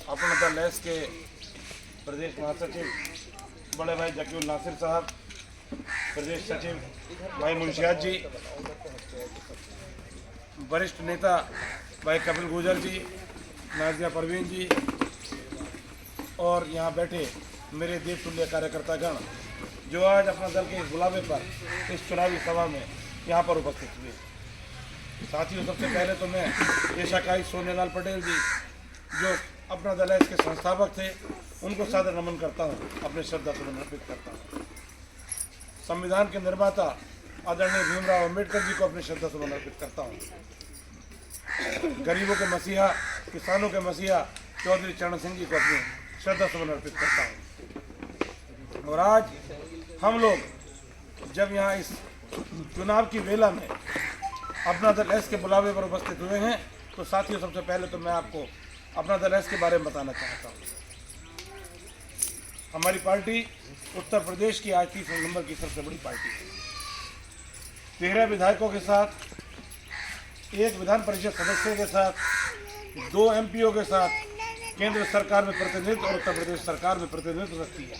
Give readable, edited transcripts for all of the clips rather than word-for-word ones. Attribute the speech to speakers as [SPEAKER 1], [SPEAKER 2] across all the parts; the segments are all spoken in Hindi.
[SPEAKER 1] अपना दल एस के प्रदेश महासचिव बड़े भाई जकीउल नासिर साहब, प्रदेश सचिव भाई मुंशियात जी, वरिष्ठ नेता भाई कपिल गुर्जर जी, नाजिया परवीन जी और यहाँ बैठे मेरे देवतुल्य कार्यकर्तागण जो आज अपना दल के इस बुलावे पर इस चुनावी सभा में यहाँ पर उपस्थित हुए। साथियों, सबसे पहले तो मैं देशाकाई सोनेलाल पटेल जी जो अपना दल है इसके संस्थापक थे, उनको सादर नमन करता हूँ, अपने श्रद्धा सुमन अर्पित करता हूँ। संविधान के निर्माता आदरणीय भीमराव अम्बेडकर जी को अपने श्रद्धा सुमन अर्पित करता हूँ। गरीबों के मसीहा, किसानों के मसीहा चौधरी चरण सिंह जी को अपने श्रद्धा सुमन अर्पित करता हूँ। और आज हम लोग जब यहाँ इस चुनाव की वेला में अपना दल एस के बुलावे पर उपस्थित हुए हैं, तो साथियों सबसे पहले तो मैं आपको अपना दल एस के बारे में बताना चाहता हूँ। हमारी पार्टी उत्तर प्रदेश की आज 30 नंबर की सबसे बड़ी पार्टी है। 13 विधायकों के साथ, 1 विधान परिषद सदस्य के साथ, 2 एमपीओ के साथ केंद्र सरकार में प्रतिनिधित्व और उत्तर प्रदेश सरकार में प्रतिनिधित्व रखती है।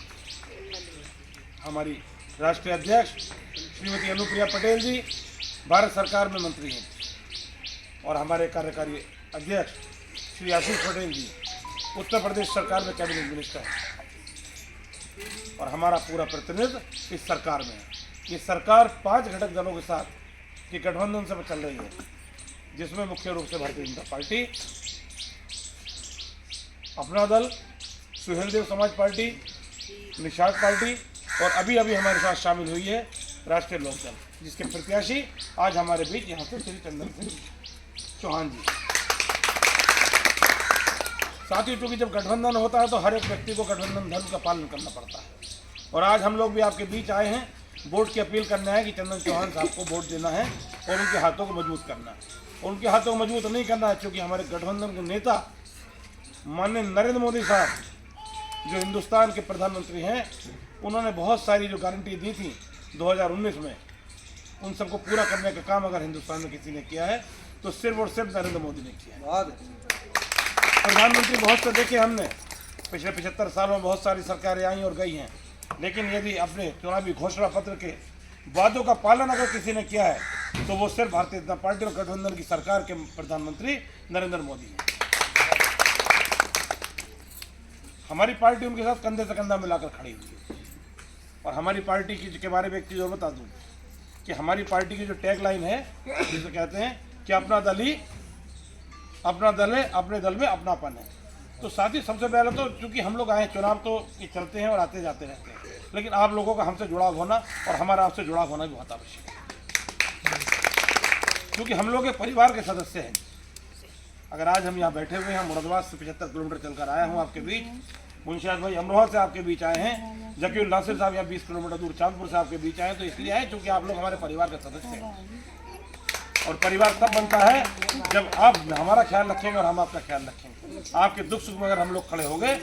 [SPEAKER 1] हमारी राष्ट्रीय अध्यक्ष श्रीमती अनुप्रिया पटेल जी भारत सरकार में मंत्री हैं और हमारे कार्यकारी अध्यक्ष श्री आशीष पटेल जी उत्तर प्रदेश सरकार में कैबिनेट मिनिस्टर हैं और हमारा पूरा प्रतिनिधित्व इस सरकार में है। ये सरकार 5 घटक दलों के साथ की गठबंधन से चल रही है, जिसमें मुख्य रूप से भारतीय जनता पार्टी, अपना दल, सुहेलदेव समाज पार्टी, निषाद पार्टी और अभी अभी हमारे साथ शामिल हुई है राष्ट्रीय लोकदल, जिसके प्रत्याशी आज हमारे बीच यहाँ से श्री चंदन सिंह चौहान जी। साथियों, क्योंकि जब गठबंधन होता है तो हर एक व्यक्ति को गठबंधन धर्म का पालन करना पड़ता है और आज हम लोग भी आपके बीच आए हैं वोट की अपील करना है कि चंदन चौहान साहब को वोट देना है और उनके हाथों को मजबूत करना है। और उनके हाथों को मजबूत नहीं करना है क्योंकि हमारे गठबंधन के नेता माननीय नरेंद्र मोदी साहब जो हिंदुस्तान के प्रधानमंत्री हैं, उन्होंने बहुत सारी जो गारंटी दी थी 2019 में, उन सबको पूरा करने का काम अगर हिंदुस्तान में किसी ने किया है तो सिर्फ और सिर्फ नरेंद्र मोदी ने किया है। प्रधानमंत्री बहुत से देखे हमने, पिछले 75 सालों में बहुत सारी सरकारें आई और गई हैं, लेकिन यदि अपने चुनावी घोषणा पत्र के वादों का पालन अगर किसी ने किया है तो वो सिर्फ भारतीय जनता पार्टी और गठबंधन की सरकार के प्रधानमंत्री नरेंद्र मोदी हैं। हमारी पार्टी उनके साथ कंधे से कंधा मिलाकर खड़ी हुई है। और हमारी पार्टी की के बारे में एक चीज़ और बता दूं कि हमारी पार्टी की जो टैगलाइन है, जिसे कहते हैं कि अपना दल है, अपने दल में अपनापन है। तो साथ ही सबसे पहले तो चूंकि हम लोग आए, चुनाव तो ये चलते हैं और आते जाते रहते हैं, लेकिन आप लोगों का हमसे जुड़ाव होना और हमारा आपसे जुड़ाव होना भी बहुत आवश्यक है, क्योंकि हम लोग एक परिवार के सदस्य हैं। अगर आज हम यहाँ बैठे हुए हैं, मुरादाबाद से 75 किलोमीटर चलकर आया हूँ आपके बीच, मुंशियात भाई अमरोहा से आपके बीच आए हैं, जकीउल नासिर साहब यहाँ 20 किलोमीटर दूर चांदपुर से आपके बीच आए हैं, तो इसलिए आए क्योंकि आप लोग हमारे परिवार के सदस्य हैं। और परिवार तब बनता है जब आप हमारा ख्याल रखेंगे और हम आपका ख्याल रखेंगे। आपके दुख सुख में अगर हम लोग खड़े हो गए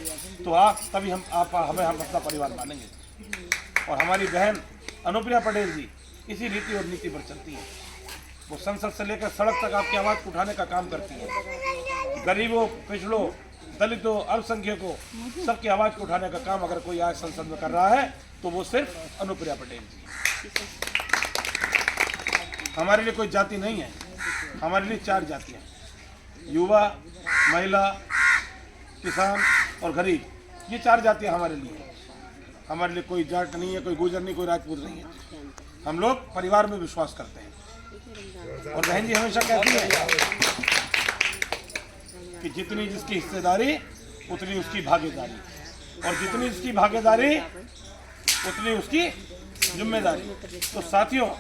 [SPEAKER 1] तो आप तभी हम अपना परिवार मानेंगे। और हमारी बहन अनुप्रिया पटेल जी इसी रीति और नीति पर चलती हैं। वो संसद से लेकर सड़क तक आपकी आवाज़ को उठाने का काम करती है। गरीबों, पिछड़ों, दलितों, अल्पसंख्यकों सबकी आवाज़ को उठाने का काम अगर कोई आज संसद में कर रहा है तो वो सिर्फ अनुप्रिया पटेल जी। हमारे लिए कोई जाति नहीं है, हमारे लिए 4 जातियाँ, युवा, महिला, किसान और गरीब, ये 4 जातियाँ हमारे लिए हैं। हमारे लिए कोई जाट नहीं है, कोई गुर्जर नहीं, कोई राजपूत नहीं है। हम लोग परिवार में विश्वास करते हैं। और बहन जी हमेशा कहती है कि जितनी जिसकी हिस्सेदारी उतनी उसकी भागीदारी, और जितनी उसकी भागीदारी उतनी उसकी जिम्मेदारी। तो साथियों,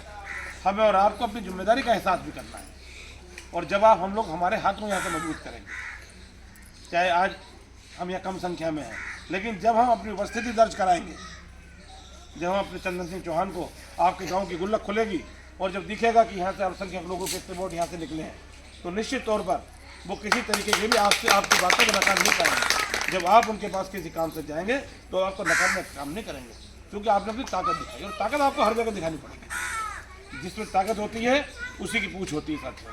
[SPEAKER 1] हमें और आपको अपनी जिम्मेदारी का एहसास भी करना है। और जब आप हम लोग हमारे हाथों यहाँ से मजबूत करेंगे, चाहे आज हम यहाँ कम संख्या में हैं, लेकिन जब हम अपनी उपस्थिति दर्ज कराएंगे, जब हम अपने चंदन सिंह चौहान को आपके गांव की गुल्लक खुलेगी और जब दिखेगा कि यहाँ से अल्पसंख्यक लोगों के इतने वोट यहाँ से निकले हैं, तो निश्चित तौर पर वो किसी तरीके के भी आपकी बातों को नकार नहीं पाएंगे। जब आप उनके पास किसी काम से जाएंगे तो आपको नकारने का काम नहीं करेंगे, क्योंकि आपने अपनी ताकत दिखाई और ताकत आपको हर जगह दिखानी पड़ेगी। जिसमें ताकत होती है उसी की पूछ होती है। साथियों,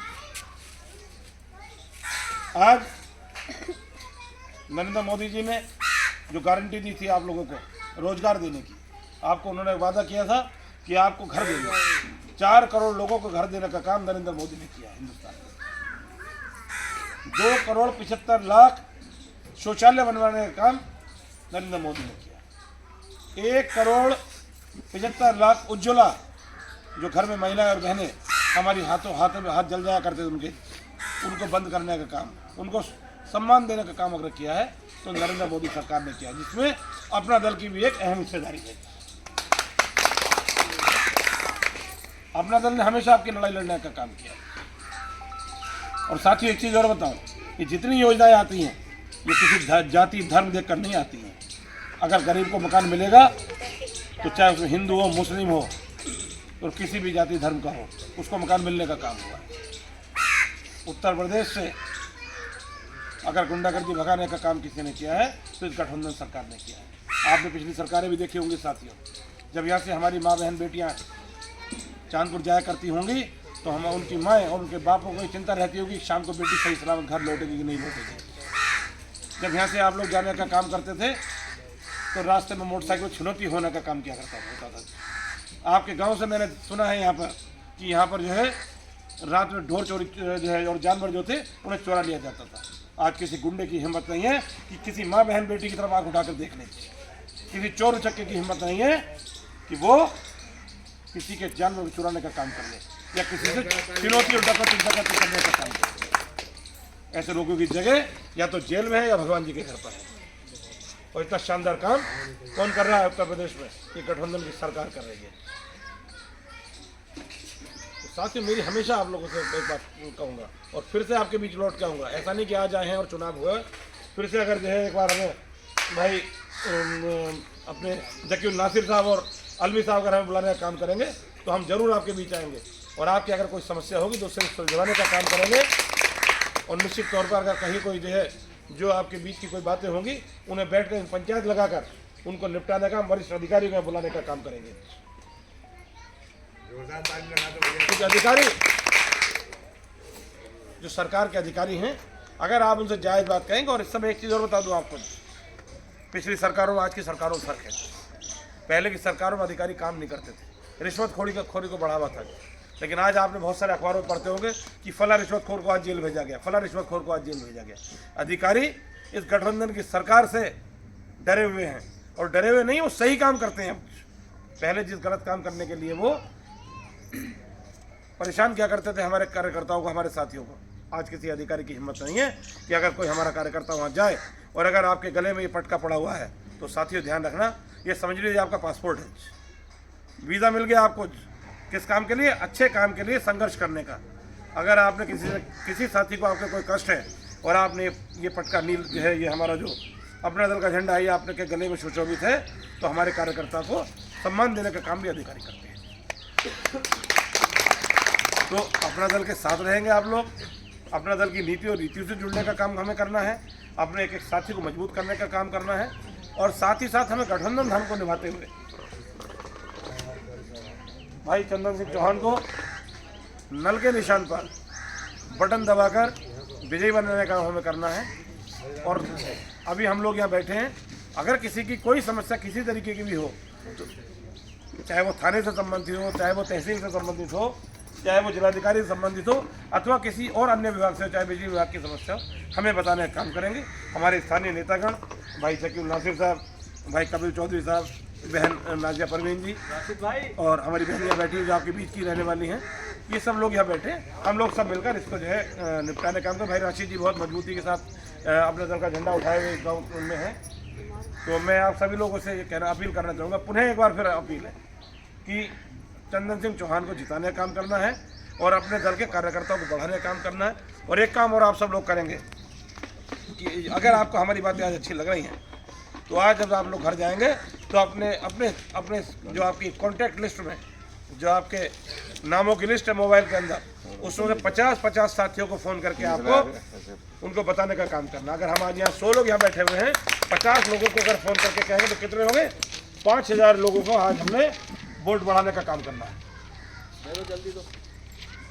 [SPEAKER 1] आज नरेंद्र मोदी जी ने जो गारंटी दी थी आप लोगों को रोजगार देने की, आपको उन्होंने वादा किया था कि आपको घर देंगे। 4 करोड़ लोगों को घर देने का काम नरेंद्र मोदी ने किया हिंदुस्तान में। 2 करोड़ 75 लाख शौचालय बनवाने का काम नरेंद्र मोदी ने किया। 1 करोड़ 75 लाख उज्ज्वला, जो घर में महिलाएं और बहनें हमारी हाथों में हाथ जल जाया करते थे उनको बंद करने का काम, उनको सम्मान देने का काम अगर किया है तो नरेंद्र मोदी सरकार ने किया, जिसमें अपना दल की भी एक अहम हिस्सेदारी है। अपना दल ने हमेशा आपकी लड़ाई लड़ने का काम किया। और साथ ही एक चीज़ और बताऊं कि जितनी योजनाएं आती हैं ये किसी जाति धर्म देखकर नहीं आती हैं। अगर गरीब को मकान मिलेगा तो चाहे उसमें हिंदू हो, मुस्लिम हो और किसी भी जाति धर्म का हो, उसको मकान मिलने का काम हुआ। उत्तर प्रदेश से अगर गुंडागर्दी भगाने का काम किसी ने किया है तो इस गठबंधन सरकार ने किया है। आपने पिछली सरकारें भी देखी होंगी साथियों, जब यहाँ से हमारी माँ बहन बेटियाँ चांदपुर जाया करती होंगी तो हम उनकी माएँ और उनके बापों को चिंता रहती होगी कि शाम को बेटी सही सलामत घर लौटेगी कि नहीं लौटेगी। जब यहाँ से आप लोग जाने का काम करते थे तो रास्ते में मोटरसाइकिल चुनौती होने का काम किया होता था। आपके गांव से मैंने सुना है यहाँ पर कि यहाँ पर जो है रात में ढोर चोरी जो है और जानवर जो थे उन्हें चोरा लिया जाता था। आज किसी गुंडे की हिम्मत नहीं है कि किसी माँ बहन बेटी की तरफ आँख उठाकर देखने की, किसी चोर चक्के की हिम्मत नहीं है कि वो किसी के जानवर चुराने का काम कर ले या किसी से चुनौती और डकैती करने का काम कर ले। ऐसे लोगों की जगह या तो जेल में है या भगवान जी के घर पर है। और इतना शानदार काम कौन कर रहा है उत्तर प्रदेश में? ये गठबंधन की सरकार कर रही है। साथियों, मेरी हमेशा आप लोगों से एक बात कहूँगा और फिर से आपके बीच लौट के आऊँगा। ऐसा नहीं कि आज आए हैं और चुनाव हुआ, फिर से अगर जो है एक बार हमें भाई अपने जकीउल नासिर साहब और अलवी साहब अगर हमें बुलाने का काम करेंगे तो हम जरूर आपके बीच आएंगे और आपकी अगर कोई समस्या होगी तो उससे सुलझाने का काम करेंगे। और निश्चित तौर पर अगर कहीं कोई जो है जो आपके बीच की कोई बातें होंगी उन्हें बैठ कर पंचायत लगाकर उनको निपटाने का वरिष्ठ अधिकारी को बुलाने का काम करेंगे। कुछ अधिकारी जो सरकार के अधिकारी हैं, अगर आप उनसे जायज़ बात कहेंगे। और इस समय एक चीज़ और बता दूं आपको, पिछली सरकारों में आज की सरकारों में फर्क है। पहले की सरकारों में अधिकारी काम नहीं करते थे, रिश्वतखोरी को बढ़ावा था। लेकिन आज आपने बहुत सारे अखबारों में पढ़ते होंगे कि फला रिश्वतखोर को आज जेल भेजा गया, फला रिश्वतखोर को आज जेल भेजा गया। अधिकारी इस गठबंधन की सरकार से डरे हुए हैं और डरे हुए नहीं, वो सही काम करते हैं। पहले जिस गलत काम करने के लिए वो परेशान क्या करते थे हमारे कार्यकर्ताओं को, हमारे साथियों को, आज किसी अधिकारी की हिम्मत नहीं है कि अगर कोई हमारा कार्यकर्ता वहाँ जाए और अगर आपके गले में ये पटका पड़ा हुआ है तो साथियों ध्यान रखना, ये समझ लीजिए आपका पासपोर्ट है, वीज़ा मिल गया आपको। किस काम के लिए? अच्छे काम के लिए, संघर्ष करने का। अगर आपने किसी साथी को आपके कोई कष्ट है और आपने ये पटका नील जो है, ये हमारा जो अपना दल का झंडा है, ये आपने के गले में सुशोभित है, तो हमारे कार्यकर्ता को सम्मान देने का काम भी अधिकारी करते हैं। तो अपना दल के साथ रहेंगे आप लोग। अपना दल की नीति और रीतियों से जुड़ने का काम हमें करना है, अपने एक एक साथी को मजबूत करने का काम करना है और साथ ही साथ हमें गठबंधन धर्म को निभाते हुए भाई चंदन सिंह चौहान को नल के निशान पर बटन दबाकर विजयी बनाने का हमें करना है। और अभी हम लोग यहाँ बैठे हैं, अगर किसी की कोई समस्या किसी तरीके की भी हो, तो चाहे वो थाने से संबंधित हो, चाहे वो तहसील से संबंधित हो, चाहे वो जिलाधिकारी से संबंधित हो अथवा किसी और अन्य विभाग से, चाहे बिजली विभाग की समस्या हो, हमें बताने का काम करेंगे। हमारे स्थानीय नेतागण भाई जकीउल नासिर साहब, भाई कपिल चौधरी साहब, बहन नाजिया परवीन जी और हमारी बहनियाँ बैठी जो आपके बीच की रहने वाली हैं, ये सब लोग यहाँ बैठे, हम लोग सब मिलकर इसको जो है निपटाने का काम करें। भाई राशिद जी बहुत मजबूती के साथ अपने दल का झंडा उठाए हुए गाँव में हैं। तो मैं आप सभी लोगों से ये अपील करना चाहूँगा, पुनः एक बार फिर अपील है कि चंदन सिंह चौहान को जिताने का काम करना है और अपने दल के कार्यकर्ताओं को बढ़ाने का काम करना है। और एक काम और आप सब लोग करेंगे कि अगर आपको हमारी बातें आज अच्छी लग रही हैं तो आज जब आप लोग घर जाएंगे तो अपने अपने अपने जो आपकी कॉन्टैक्ट लिस्ट में जो आपके नामों की लिस्ट है मोबाइल के अंदर, उसमें से 50 साथियों को फ़ोन करके आपको उनको बताने का काम करना। अगर हम आज यहाँ 100 लोग यहाँ बैठे हुए हैं, 50 लोगों को अगर फ़ोन करके कहेंगे तो कितने हो गए? 5000 लोगों को आज हमने वोट बढ़ाने का काम करना है। जल्दी तो।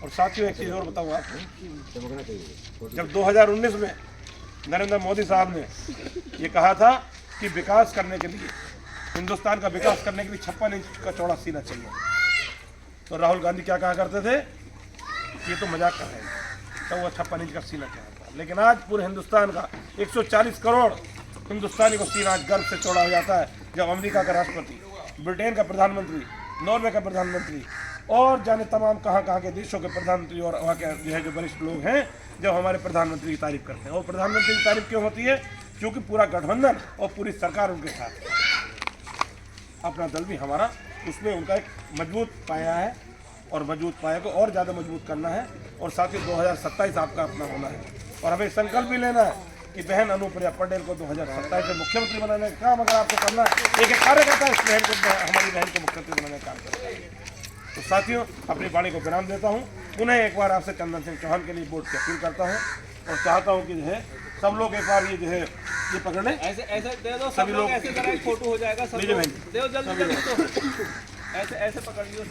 [SPEAKER 1] और साथियों एक चीज़ और बताऊँ आपको, जब 2019 में नरेंद्र मोदी साहब ने ये कहा था कि विकास करने के लिए, हिंदुस्तान का विकास करने के लिए 56 इंच का चौड़ा सीना चाहिए। तो राहुल गांधी क्या कहा करते थे, ये तो मजाक कर रहे हैं, तो वो 56 इंच का सीना चाहिए था। लेकिन आज पूरे हिंदुस्तान का 140 करोड़ हिंदुस्तानी को सीना आज गर्व से चौड़ा हो जाता है, जब अमेरिका का राष्ट्रपति, ब्रिटेन का प्रधानमंत्री, नॉर्वे का प्रधानमंत्री और जाने तमाम कहाँ के देशों के प्रधानमंत्री और वहाँ के जो है जो वरिष्ठ लोग हैं, जब हमारे प्रधानमंत्री की तारीफ करते हैं। और प्रधानमंत्री की तारीफ क्यों होती है? क्योंकि पूरा गठबंधन और पूरी सरकार उनके साथ है। अपना दल भी हमारा उसमें उनका एक मजबूत पाया है और मजबूत पाया को और ज़्यादा मजबूत करना है। और साथ ही 2027 आपका अपना होना है और हमें संकल्प भी लेना है कि बहन अनुप्रिया पटेल को 2027 में मुख्यमंत्री बनाने का काम अगर आपको करना है, एक कार्यकर्ता इस बहन को, हमारी बहन को मुख्यमंत्री बनाने का काम करता है। तो साथियों, अपनी वाणी को विराम देता हूँ। पुनः एक बार आपसे चंदन सिंह चौहान के लिए वोट की अपील करता हूँ और चाहता हूँ कि जो है सब लोग एक बार ये जो है ये पकड़ लें,
[SPEAKER 2] ऐसे दे दो,
[SPEAKER 1] सभी लोग
[SPEAKER 2] ऐसे जरा एक फोटो हो जाएगा, सब
[SPEAKER 1] लीजिए
[SPEAKER 2] लोग
[SPEAKER 1] बहन।
[SPEAKER 2] दे दो जल्दी जल्दी, तो ऐसे पकड़ लियो।